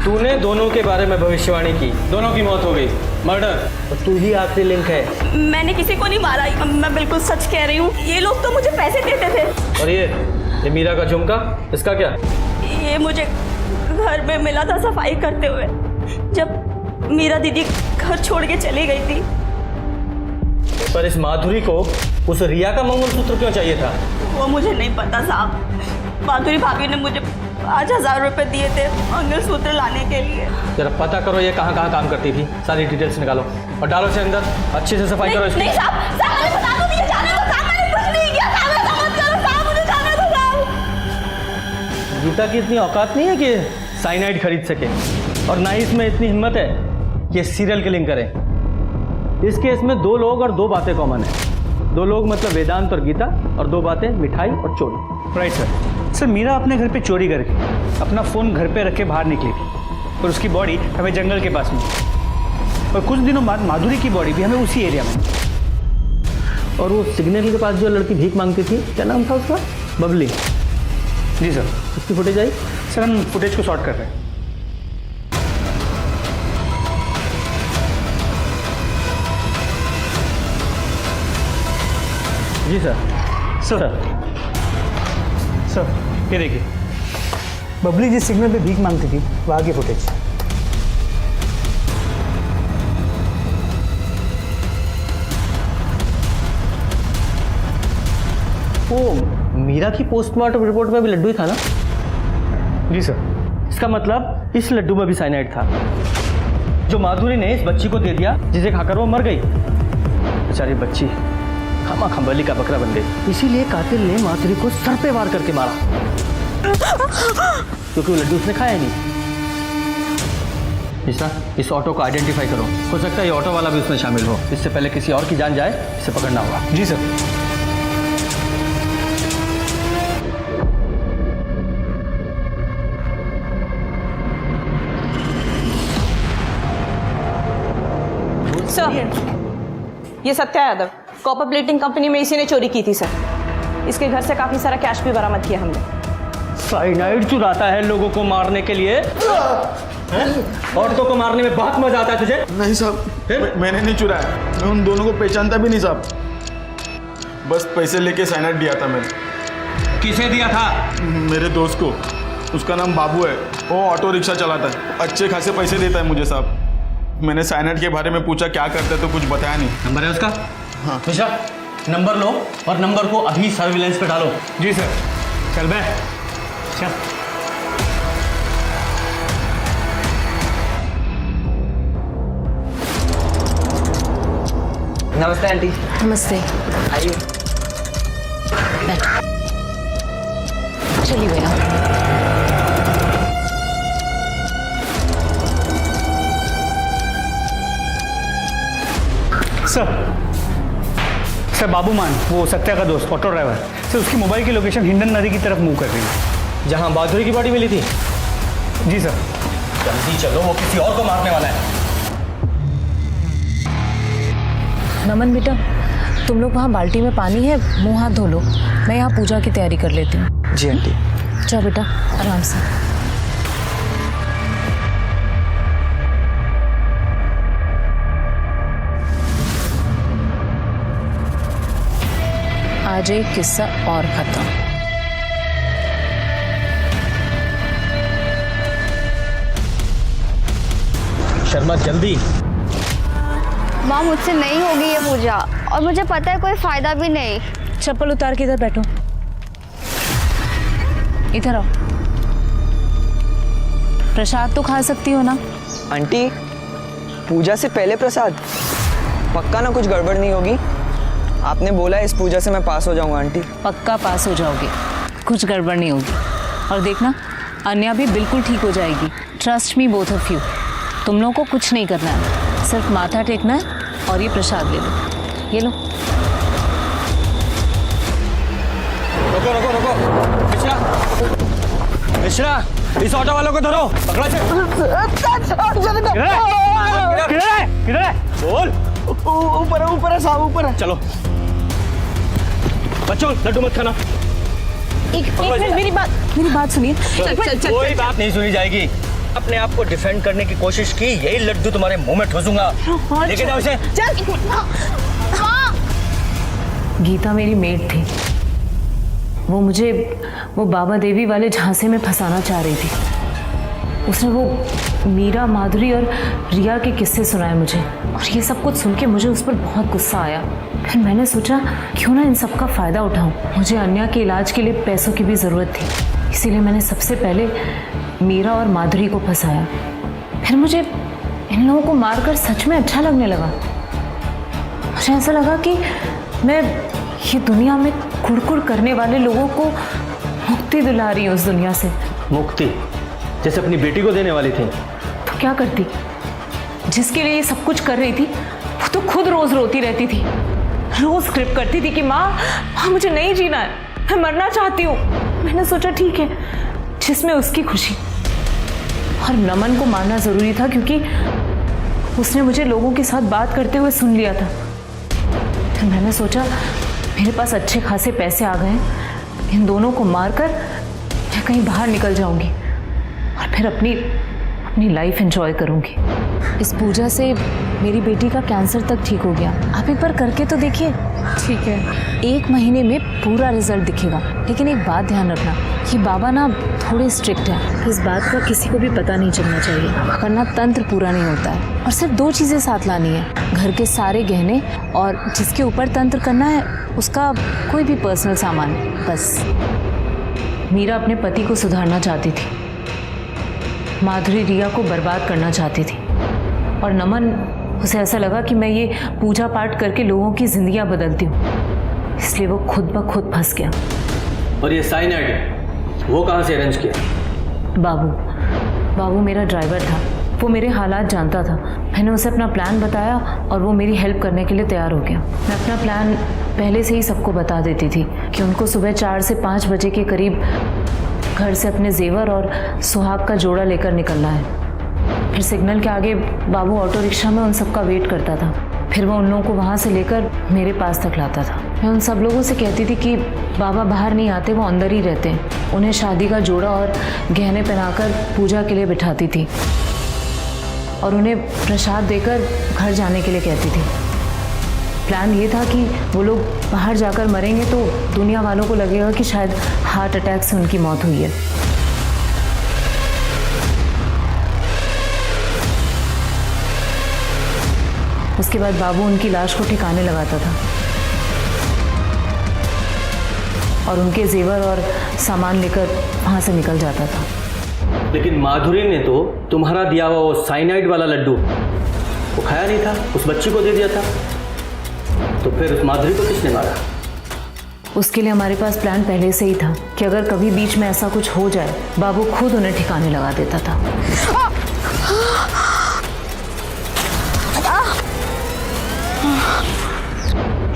तूने दोनों के बारे में भविष्यवाणी की, दोनों की मौत हो गई, मर्डर, और तू ही आखिरी लिंक है। मैंने किसी को नहीं मारा, मैं बिल्कुल सच कह रही हूँ। ये लोग तो मुझे पैसे देते थे। और ये मीरा का झुमका, इसका क्या? ये मुझे घर में मिला था सफाई करते हुए, जब मीरा दीदी घर छोड़ के चली गई थी। पर इस माधुरी को उस रिया का मंगलसूत्र क्यों चाहिए था? वो मुझे नहीं पता साहब। माधुरी भाभी ने मुझे 5,000 रुपए दिए थे मंगलसूत्र लाने के लिए। जरा पता करो ये कहाँ कहाँ काम करती थी, सारी डिटेल्स निकालो और डालो इसे अंदर। अच्छे से सफाई करो इसकी। नहीं साहब, मुझे बता दो, मुझे जाने दो साहब, मैंने कुछ नहीं किया साहब, ऐसा मत करो साहब, मुझे जाने दो साहब। गीता की इतनी औकात नहीं है कि साइनाइड खरीद सके, और ना ही इसमें इतनी हिम्मत है कि सीरियल किलिंग करें। इस केस में 2 लोग और 2 बातें कॉमन है। 2 लोग मतलब वेदांत और गीता, और 2 बातें मिठाई और चोरी। Right sir. मेरा अपने घर पे चोरी करके अपना फ़ोन घर पे रख के बाहर निकली थी, और उसकी बॉडी हमें जंगल के पास मिली, और कुछ दिनों बाद माधुरी की बॉडी भी हमें उसी एरिया में। और वो सिग्नल के पास जो लड़की भीख मांगती थी, क्या नाम था उसका? बबली। जी सर। उसकी फुटेज आई? सर हम फुटेज को शॉर्ट कर रहे हैं। जी सर। सर ये देखिए, बबली जिस सिग्नल पे भीख मांगती थी वहाँ की फुटेज। वो मीरा की पोस्टमार्टम रिपोर्ट में भी लड्डू ही था ना? जी सर। इसका मतलब इस लड्डू में भी साइनाइड था, जो माधुरी ने इस बच्ची को दे दिया, जिसे खाकर वो मर गई। बेचारी बच्ची खामा खंबली का बकरा बन गई। इसीलिए कातिल ने माधुरी को सर पे वार करके मारा, क्योंकि वो लड्डू उसने खाया नहीं। इस ऑटो को आइडेंटिफाई करो, हो सकता है ये ऑटो वाला भी उसमें शामिल हो। इससे पहले किसी और की जान जाए, इसे पकड़ना होगा। जी सर। सर, ये Satya Yadav, copper plating company में इसी ने चोरी की थी सर। इसके घर से काफी सारा कैश भी बरामद किया हमने। साइनाइड चुराता है लोगों को मारने के लिए, औरतों को मारने में बहुत मजा आता है तुझे? नहीं साहब, मैंने नहीं चुराया, मैं उन दोनों को पहचानता भी नहीं साहब। बस पैसे लेके साइनाइड दिया था मैंने। किसे दिया था? मेरे दोस्त को, उसका नाम बाबू है, वो ऑटो रिक्शा चलाता है, अच्छे खासे पैसे देता है मुझे साहब। मैंने साइनाइड के बारे में पूछा क्या करते हैं, तो कुछ बताया नहीं। नंबर है उसका? हाँ। मिश्रा, नंबर लो और नंबर को अभी सर्विलेंस पे डालो। जी सर। चल बे, चल। नमस्ते आंटी। नमस्ते। आइए। चलिए भैया। सर बाबू मान, वो सत्या का दोस्त, ऑटो ड्राइवर, सर उसकी मोबाइल की लोकेशन हिंडन नदी की तरफ मूव कर रही है, जहां माधुरी की बॉडी मिली थी। जी सर। जल्दी चलो, वो किसी और को मारने वाला है। नमन बेटा, तुम लोग वहाँ बाल्टी में पानी है, मुंह हाथ धो लो। मैं यहाँ पूजा की तैयारी कर लेती हूँ। जी आंटी। जाओ बेटा, आराम से। आज एक किस्सा और खत्म। शर्मा जल्दी। माँ मुझसे नहीं होगी ये पूजा, और मुझे पता है कोई फायदा भी नहीं। चप्पल उतार के इधर बैठो, इधर आओ। प्रसाद तो खा सकती हो ना? आंटी, पूजा से पहले प्रसाद? पक्का ना कुछ गड़बड़ नहीं होगी? आपने बोला इस पूजा से मैं पास हो जाऊंगा आंटी। पक्का पास हो जाओगे, कुछ गड़बड़ नहीं होगी। और देखना, अन्या भी बिल्कुल ठीक हो जाएगी। Trust me both of you. तुम लोगों को कुछ नहीं करना है, सिर्फ माथा टेकना है और ये प्रसाद ले लो। ये लो। रुको रुको रुको, मिश्रा, इस ऑटो वालों को धरो, पकड़ा से। किधर है? बोल। ऊपर है साहब, ऊपर है। चलो बच्चों, लड्डू मत खाना। एक मिनट, मेरी बात सुनिए। चल। कोई बात नहीं सुनी जाएगी। अपने आप को डिफेंड करने की कोशिश की, यही लड्डू तुम्हारे मुंह में ठूसूंगा। लेके जाओ इसे। गीता मेरी मेड थी। वो मुझे बाबा देवी वाले झांसे में फंसाना चाह रही थी। उसने वो मीरा, माधुरी और रिया के किस्से सुनाए मुझे, और ये सब कुछ सुन के मुझे उस पर बहुत गुस्सा आया। फिर मैंने सोचा क्यों ना इन सब का फ़ायदा उठाऊं। मुझे अन्या के इलाज के लिए पैसों की भी ज़रूरत थी, इसीलिए मैंने सबसे पहले मीरा और माधुरी को फंसाया। फिर मुझे इन लोगों को मारकर सच में अच्छा लगने लगा। मुझे ऐसा लगा कि मैं ये दुनिया में कुड़कुड़ करने वाले लोगों को मुक्ति दिला रही हूँ उस दुनिया से। मुक्ति? जैसे अपनी बेटी को देने वाली थी। तो क्या करती? जिसके लिए ये सब कुछ कर रही थी वो तो खुद रोज रोती रहती थी, रोज स्क्रिप्ट करती थी कि माँ मुझे नहीं जीना है, मैं मरना चाहती हूँ। मैंने सोचा ठीक है, जिसमें उसकी खुशी। और नमन को मारना जरूरी था क्योंकि उसने मुझे लोगों के साथ बात करते हुए सुन लिया था। फिर मैंने सोचा मेरे पास अच्छे खासे पैसे आ गए, इन दोनों को मारकर मैं कहीं बाहर निकल जाऊंगी और फिर अपनी लाइफ एंजॉय करूंगी। इस पूजा से मेरी बेटी का कैंसर तक ठीक हो गया। आप एक बार करके तो देखिए। ठीक है, 1 महीने में पूरा रिजल्ट दिखेगा। लेकिन एक बात ध्यान रखना, ये बाबा ना थोड़े स्ट्रिक्ट है। इस बात का किसी को भी पता नहीं चलना चाहिए, वरना तंत्र पूरा नहीं होता है। और सिर्फ 2 चीज़ें साथ लानी है, घर के सारे गहने और जिसके ऊपर तंत्र करना है उसका कोई भी पर्सनल सामान। बस। मीरा अपने पति को सुधारना चाहती थी, माधुरी रिया को बर्बाद करना चाहती थी, और नमन, उसे ऐसा लगा कि मैं ये पूजा पाठ करके लोगों की जिंदगियां बदलती हूँ, इसलिए वो खुद ब खुद फंस गया। और ये साइनाइड वो कहाँ से अरेंज किया? बाबू मेरा ड्राइवर था, वो मेरे हालात जानता था। मैंने उसे अपना प्लान बताया और वो मेरी हेल्प करने के लिए तैयार हो गया। मैं अपना प्लान पहले से ही सबको बता देती थी कि उनको सुबह 4 से 5 बजे के करीब घर से अपने जेवर और सुहाग का जोड़ा लेकर निकलना है। फिर सिग्नल के आगे बाबू ऑटो रिक्शा में उन सबका वेट करता था। फिर वो उन लोगों को वहाँ से लेकर मेरे पास तक लाता था। मैं उन सब लोगों से कहती थी कि बाबा बाहर नहीं आते, वो अंदर ही रहते हैं। उन्हें शादी का जोड़ा और गहने पहनाकर पूजा के लिए बिठाती थी और उन्हें प्रसाद देकर घर जाने के लिए कहती थी। प्लान ये था कि वो लोग बाहर जाकर मरेंगे तो दुनिया वालों को लगेगा कि शायद हार्ट अटैक से उनकी मौत हुई है। उसके बाद बाबू उनकी लाश को ठिकाने लगाता था और उनके जेवर और सामान लेकर वहाँ से निकल जाता था। लेकिन माधुरी ने तो तुम्हारा दिया हुआ वो साइनाइड वाला लड्डू वो खाया नहीं था, उस बच्ची को दे दिया था। तो फिर उस माधुरी को किसने मारा? उसके लिए हमारे पास प्लान पहले से ही था कि अगर कभी बीच में ऐसा कुछ हो जाए, बाबू खुद उन्हें ठिकाने लगा देता था।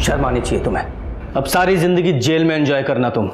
शर्म आनी चाहिए तुम्हें। अब सारी जिंदगी जेल में एंजॉय करना तुम।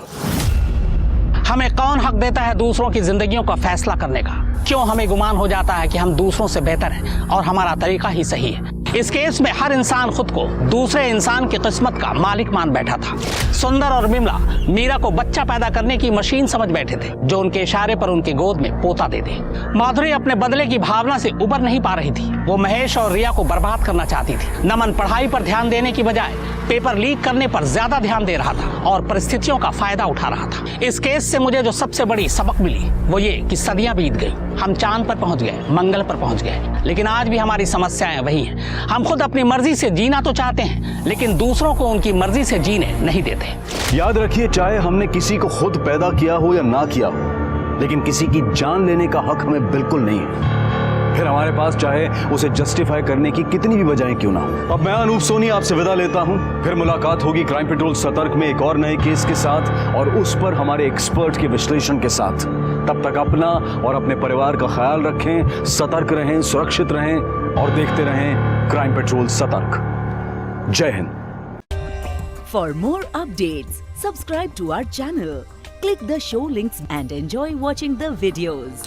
हमें कौन हक देता है दूसरों की जिंदगियों का फैसला करने का? क्यों हमें गुमान हो जाता है कि हम दूसरों से बेहतर हैं और हमारा तरीका ही सही है? इस केस में हर इंसान खुद को दूसरे इंसान की किस्मत का मालिक मान बैठा था। सुंदर और बिमला मीरा को बच्चा पैदा करने की मशीन समझ बैठे थे, जो उनके इशारे पर उनकी गोद में पोता दे दे। माधुरी अपने बदले की भावना से उबर नहीं पा रही थी। वो महेश और रिया को बर्बाद करना चाहती थी। नमन पढ़ाई पर ध्यान देने की बजाय पेपर लीक करने पर ज्यादा ध्यान दे रहा था और परिस्थितियों का फायदा उठा रहा था। इस केस से मुझे जो सबसे बड़ी सबक मिली वो ये कि सदियां बीत गई, हम चांद पर पहुंच गए, मंगल पर पहुंच गए, लेकिन आज भी हमारी समस्याएं वही हैं। हम खुद अपनी मर्जी से जीना तो चाहते हैं, लेकिन दूसरों को उनकी मर्जी से जीने नहीं देते। याद रखिए, चाहे हमने किसी को खुद पैदा किया हो या ना किया हो, लेकिन किसी की जान लेने का हक हमें बिल्कुल नहीं है। फिर हमारे पास चाहे उसे जस्टिफाई करने की कितनी भी वजहें क्यों ना हो। अब मैं अनूप सोनी आपसे विदा लेता हूं। फिर मुलाकात होगी क्राइम पेट्रोल सतर्क में एक और नए केस के साथ और उस पर हमारे एक्सपर्ट के विश्लेषण के साथ। तब तक अपना और अपने परिवार का ख्याल रखें, सतर्क रहें, सुरक्षित रहें और देखते रहें क्राइम पेट्रोल सतर्क। जय Hind. For more updates, subscribe to our channel, click the show links and enjoy watching the videos.